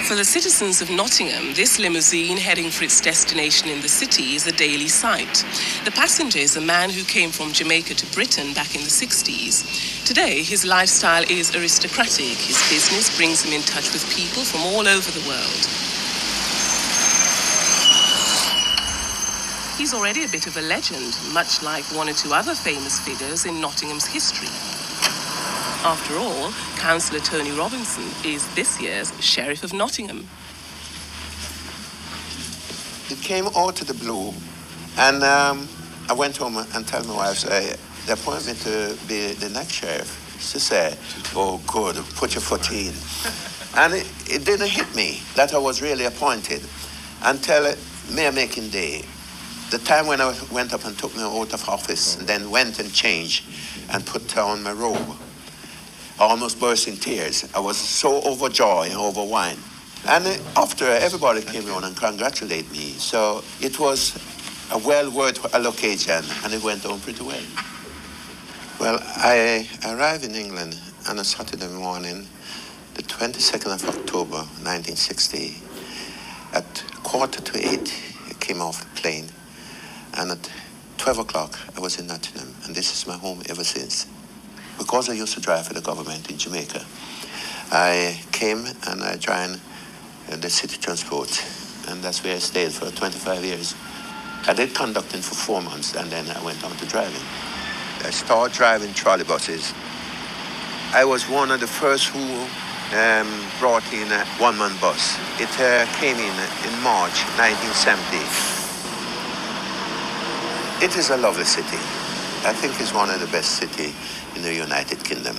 For the citizens of Nottingham, this limousine heading for its destination in the city is a daily sight. The passenger is a man who came from Jamaica to Britain back in the 60s. Today, his lifestyle is aristocratic. His business brings him in touch with people from all over the world. He's already a bit of a legend, much like one or two other famous figures in Nottingham's history. After all, Councillor Tony Robinson is this year's Sheriff of Nottingham. It came out of the blue, and I went home and told my wife, they appointed me to be the next sheriff. She said, oh, good, put your foot in. And it didn't hit me that I was really appointed until Mayor Making Day. The time when I went up and took me out of office and then went and changed and put on my robe. I almost burst in tears. I was so overjoyed and overwhelmed. And after, everybody came on and congratulated me. So it was a well worth occasion, and it went on pretty well. Well, I arrived in England on a Saturday morning, the 22nd of October, 1960. At 7:45, I came off the plane. And at 12 o'clock, I was in Nottingham, and this is my home ever since. Because I used to drive for the government in Jamaica, I came and I joined the city transport, and that's where I stayed for 25 years. I did conducting for 4 months, and then I went on to driving. I started driving trolley buses. I was one of the first who brought in a one-man bus. It came in March 1970. It is a lovely city. I think it's one of the best cities in the United Kingdom.